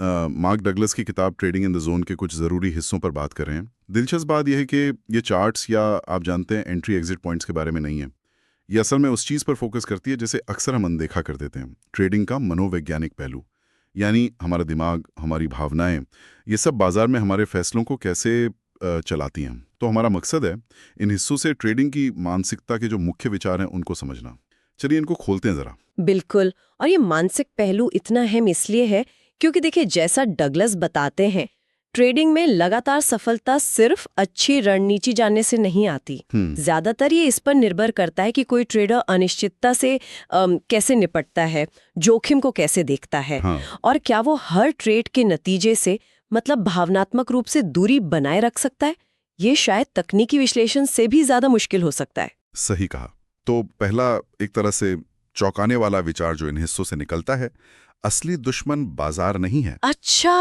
Mark Douglas की किताब trading in the zone के कुछ ज़रूरी हिस्सों पर बात कर रहे हैं। दिलचस्प बात यह है कि ये चार्ट्स या आप जानते हैं एंट्री एग्जिट पॉइंट्स के बारे में नहीं है। ये असल में उस चीज़ पर फोकस करती है जिसे अक्सर हम अनदेखा कर देते हैं, ट्रेडिंग का मनोवैज्ञानिक पहलू। यानी हमारा दिमाग, हमारी भावनाएं, ये सब बाजार में हमारे फैसलों को कैसे चलाती हैं। तो हमारा मकसद है इन हिस्सों से ट्रेडिंग की मानसिकता के जो मुख्य विचार हैं उनको समझना। चलिए इनको खोलते हैं ज़रा। बिल्कुल। और ये मानसिक पहलू इतना अहम इसलिए है क्योंकि देखिए, जैसा डगलस बताते हैं, ट्रेडिंग में लगातार सफलता सिर्फ अच्छी रणनीति जानने से नहीं आती। ज्यादातर ये इस पर निर्भर करता है कि कोई ट्रेडर अनिश्चितता से कैसे निपटता है, जोखिम को कैसे देखता है, और क्या वो हर ट्रेड के नतीजे से मतलब भावनात्मक रूप से दूरी बनाए रख सकता है। ये शायद तकनीकी विश्लेषण से भी ज्यादा मुश्किल हो सकता है। सही कहा। तो पहला एक तरह से चौंकाने वाला विचार जो इन हिस्सों से निकलता है, असली दुश्मन बाजार नहीं है। अच्छा।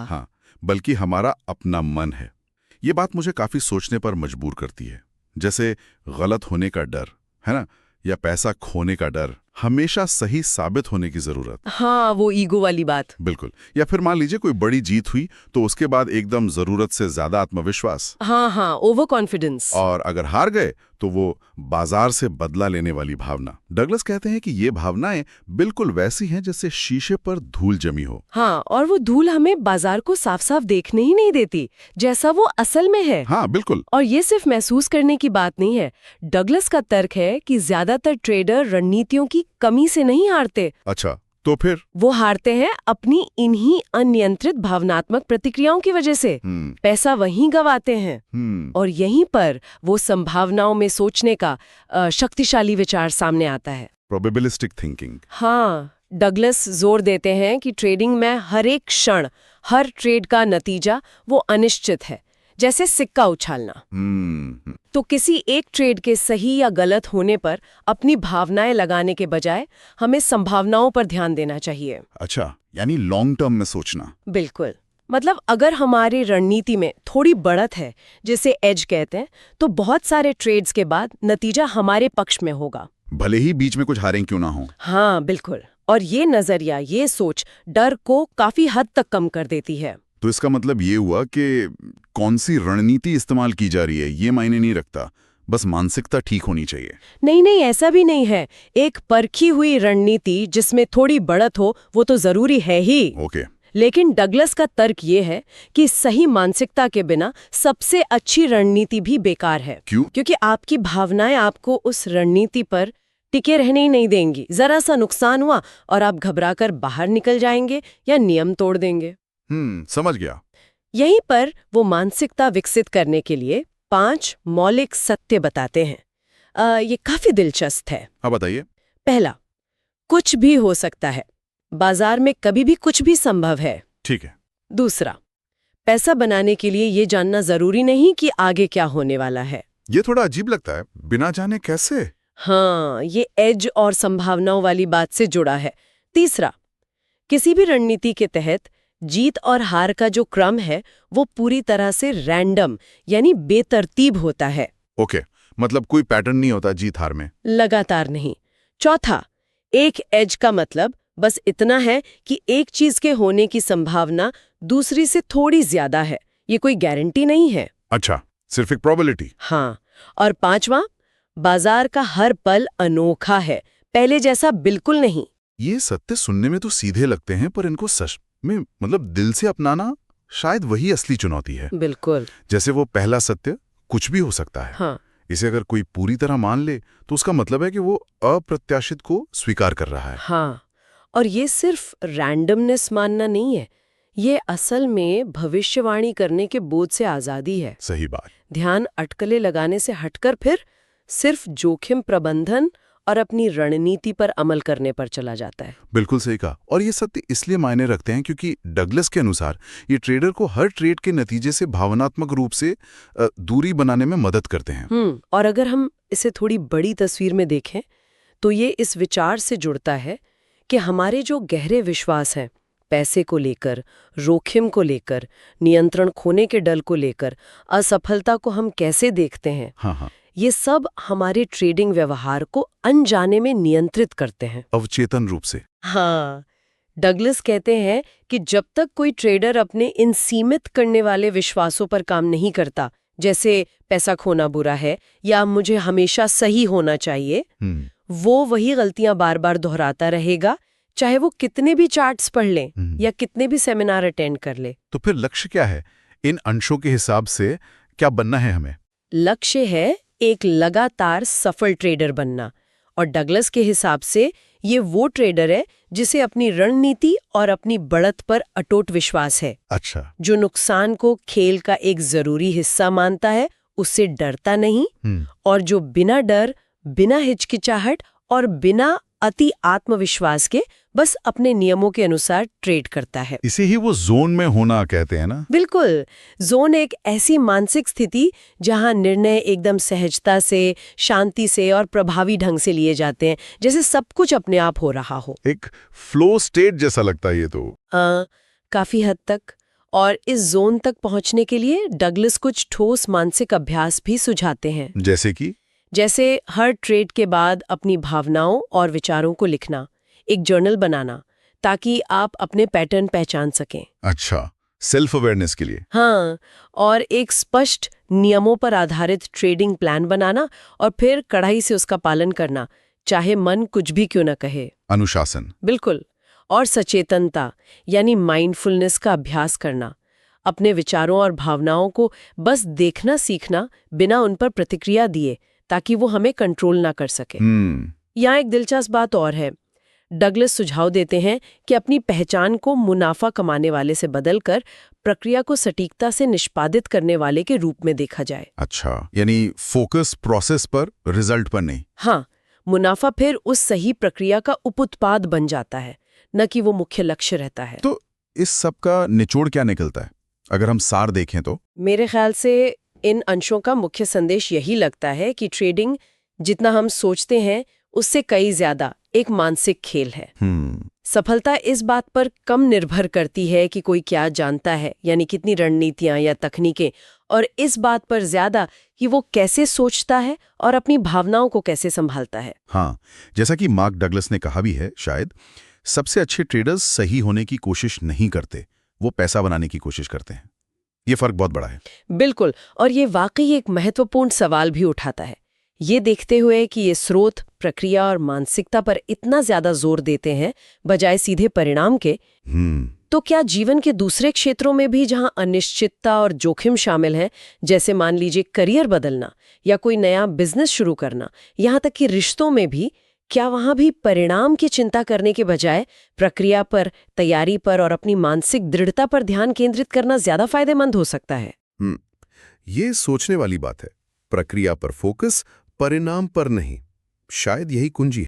हाँ, बल्कि हमारा अपना मन है। ये बात मुझे काफी सोचने पर मजबूर करती है। जैसे गलत होने का डर है ना, या पैसा खोने का डर, हमेशा सही साबित होने की जरूरत। हाँ, वो ईगो वाली बात। बिल्कुल। या फिर मान लीजिए कोई बड़ी जीत हुई तो उसके बाद एकदम जरूरत से ज्यादा आत्मविश्वास। हाँ, ओवर कॉन्फिडेंस। और अगर हार गए तो वो बाजार से बदला लेने वाली भावना। डगलस कहते हैं कि ये भावनाएं बिल्कुल वैसी हैं जैसे शीशे पर धूल जमी हो। हाँ, और वो धूल हमें बाजार को साफ साफ देखने ही नहीं देती जैसा वो असल में है। हाँ, बिल्कुल। और ये सिर्फ महसूस करने की बात नहीं है। डगलस का तर्क है कि ज्यादातर ट्रेडर रणनीतियों की कमी से नहीं हारते। अच्छा, तो फिर वो हारते हैं अपनी इन्हीं अनियंत्रित भावनात्मक प्रतिक्रियाओं की वजह से। पैसा वहीं गंवाते हैं। और यहीं पर वो संभावनाओं में सोचने का शक्तिशाली विचार सामने आता है, प्रोबेबिलिस्टिक थिंकिंग। हाँ, डगलस जोर देते हैं कि ट्रेडिंग में हर एक क्षण, हर ट्रेड का नतीजा वो अनिश्चित है, जैसे सिक्का उछालना। तो किसी एक ट्रेड के सही या गलत होने पर अपनी भावनाएं लगाने के बजाय हमें संभावनाओं पर ध्यान देना चाहिए। अच्छा, यानी लॉन्ग टर्म में सोचना। बिल्कुल। मतलब अगर हमारी रणनीति में थोड़ी बढ़त है, जिसे एज कहते हैं, तो बहुत सारे ट्रेड्स के बाद नतीजा हमारे पक्ष में होगा, भले ही बीच में कुछ हारें क्यों ना हो। हाँ, बिल्कुल। और ये नजरिया, ये सोच डर को काफी हद तक कम कर देती है। तो इसका मतलब ये हुआ कि कौन सी रणनीति इस्तेमाल की जा रही है ये मायने नहीं रखता, बस मानसिकता ठीक होनी चाहिए। नहीं, ऐसा भी नहीं है। एक परखी हुई रणनीति जिसमें थोड़ी बढ़त हो वो तो जरूरी है ही। ओके। लेकिन डगलस का तर्क ये है कि सही मानसिकता के बिना सबसे अच्छी रणनीति भी बेकार है। क्यों? क्योंकि आपकी भावनाएं आपको उस रणनीति पर टिके रहने ही नहीं देंगी। जरा सा नुकसान हुआ और आप घबराकर बाहर निकल जाएंगे या नियम तोड़ देंगे। समझ गया। यहीं पर वो मानसिकता विकसित करने के लिए 5 मौलिक सत्य बताते हैं। ये काफी दिलचस्प है। हाँ, बताइए। पहला, कुछ भी हो सकता है। बाजार में कभी भी कुछ भी संभव है। ठीक है। दूसरा, पैसा बनाने के लिए ये जानना जरूरी नहीं कि आगे क्या होने वाला है। ये थोड़ा अजीब लगता है, बिना जाने कैसे? हाँ, ये एज और संभावनाओं वाली बात से जुड़ा है। तीसरा, किसी भी रणनीति के तहत जीत और हार का जो क्रम है वो पूरी तरह से रैंडम यानी बेतरतीब होता है। ओके, मतलब कोई पैटर्न नहीं होता जीत हार में। लगातार नहीं। चौथा, एक एज का मतलब बस इतना है कि एक चीज के होने की संभावना दूसरी से थोड़ी ज्यादा है, ये कोई गारंटी नहीं है। अच्छा, सिर्फ एक प्रोबेबिलिटी। हाँ। और पांचवा, बाजार का हर पल अनोखा है, पहले जैसा बिल्कुल नहीं। ये सत्य सुनने में तो सीधे लगते हैं, पर इनको सच में मतलब दिल से अपनाना शायद वही असली चुनौती है। बिल्कुल। जैसे वो पहला सत्य, कुछ भी हो सकता है। हाँ। इसे अगर कोई पूरी तरह मान ले तो उसका मतलब है कि वो अप्रत्याशित को स्वीकार कर रहा है। हाँ, और ये सिर्फ रैंडमनेस मानना नहीं है, ये असल में भविष्यवाणी करने के बोझ से आजादी है। सही बात। ध्यान अटकलें लगाने से हटकर फिर सिर्फ जोखिम प्रबंधन और अपनी रणनीति पर अमल करने पर चला जाता है। बिल्कुल सही कहा। और ये सत्य इसलिए मायने रखते हैं क्योंकि डगलस के अनुसार ये ट्रेडर को हर ट्रेड के नतीजे से भावनात्मक रूप से दूरी बनाने में मदद करते हैं। और अगर हम इसे थोड़ी बड़ी तस्वीर में देखें तो ये इस विचार से जुड़ता है कि हमारे जो गहरे विश्वास हैं, पैसे को लेकर, जोखिम को लेकर, नियंत्रण खोने के डर को लेकर, असफलता को हम कैसे देखते हैं, हाँ, ये सब हमारे ट्रेडिंग व्यवहार को अनजाने में नियंत्रित करते हैं, अवचेतन रूप से। हाँ, डगलस कहते हैं कि जब तक कोई ट्रेडर अपने इन सीमित करने वाले विश्वासों पर काम नहीं करता, जैसे पैसा खोना बुरा है या मुझे हमेशा सही होना चाहिए, वो वही गलतियां बार बार दोहराता रहेगा, चाहे वो कितने भी चार्ट्स पढ़ ले या कितने भी सेमिनार अटेंड कर ले। तो फिर लक्ष्य क्या है? इन अंशों के हिसाब से क्या बनना है हमें? लक्ष्य है एक लगातार सफल ट्रेडर बनना, और डगलस के हिसाब से ये वो ट्रेडर है जिसे अपनी रणनीति और अपनी बढ़त पर अटूट विश्वास है। अच्छा। जो नुकसान को खेल का एक जरूरी हिस्सा मानता है, उससे डरता नहीं, और जो बिना डर, बिना हिचकिचाहट और बिना अति आत्मविश्वास के बस अपने नियमों के अनुसार ट्रेड करता है। इसे ही वो जोन में होना कहते हैं ना? बिल्कुल। जोन एक ऐसी मानसिक स्थिति जहां निर्णय एकदम सहजता से, शांति से और प्रभावी ढंग से लिए जाते हैं, जैसे सब कुछ अपने आप हो रहा हो। एक फ्लो स्टेट जैसा लगता है ये तो। काफी हद तक। और इस जोन तक पहुंचने के लिए डगलस कुछ ठोस मानसिक अभ्यास भी सुझाते हैं। जैसे हर ट्रेड के बाद अपनी भावनाओं और विचारों को लिखना, एक जर्नल बनाना, ताकि आप अपने पैटर्न पहचान सकें। अच्छा, सेल्फ अवेयरनेस के लिए। हाँ, और एक स्पष्ट नियमों पर आधारित ट्रेडिंग प्लान बनाना और फिर कड़ाई से उसका पालन करना, चाहे मन कुछ भी क्यों न कहे। अनुशासन। बिल्कुल। और सचेतनता यानी माइंडफुलनेस का अभ्यास करना, अपने विचारों और भावनाओं को बस देखना सीखना बिना उन पर प्रतिक्रिया दिए, ताकि वो हमें कंट्रोल ना कर सके। यहाँ एक दिलचस्प बात और है। डगलस सुझाव देते हैं कि अपनी पहचान को मुनाफा कमाने वाले से बदलकर प्रक्रिया को सटीकता से निष्पादित करने वाले के रूप में देखा जाए। अच्छा, यानी फोकस प्रोसेस पर, रिजल्ट पर नहीं। हाँ, मुनाफा फिर उस सही प्रक्रिया का उपउत्पाद बन जाता है, न कि वो मुख्य लक्ष्य रहता है। तो इस सब का निचोड़ क्या निकलता है, अगर हम सार देखें तो? मेरे ख्याल से इन अंशों का मुख्य संदेश यही लगता है कि ट्रेडिंग जितना हम सोचते हैं उससे कई ज्यादा एक मानसिक खेल है। सफलता इस बात पर कम निर्भर करती है कि कोई क्या जानता है, यानी कितनी रणनीतियां या तकनीकें, और इस बात पर ज्यादा कि वो कैसे सोचता है और अपनी भावनाओं को कैसे संभालता है। हाँ, जैसा कि मार्क डगलस ने कहा भी है, शायद सबसे अच्छे ट्रेडर्स सही होने की कोशिश नहीं करते, वो पैसा बनाने की कोशिश करते हैं। ये फर्क बहुत बड़ा है। बिल्कुल, और ये वाकई एक महत्वपूर्ण सवाल भी उठाता है। ये देखते हुए कि ये स्रोत, प्रक्रिया और मानसिकता पर इतना ज्यादा जोर देते हैं बजाय सीधे परिणाम के, तो क्या जीवन के दूसरे क्षेत्रों में भी जहां अनिश्चितता और जोखिम शामिल हैं, जैसे मान लीजिए करियर बदलना या कोई नया बिजनेस शुरू करना, यहाँ तक कि रिश्तों में भी, क्या वहां भी परिणाम की चिंता करने के बजाय प्रक्रिया पर, तैयारी पर और अपनी मानसिक दृढ़ता पर ध्यान केंद्रित करना ज्यादा फायदेमंद हो सकता है? ये सोचने वाली बात है। प्रक्रिया पर फोकस, परिणाम पर नहीं। शायद यही कुंजी है।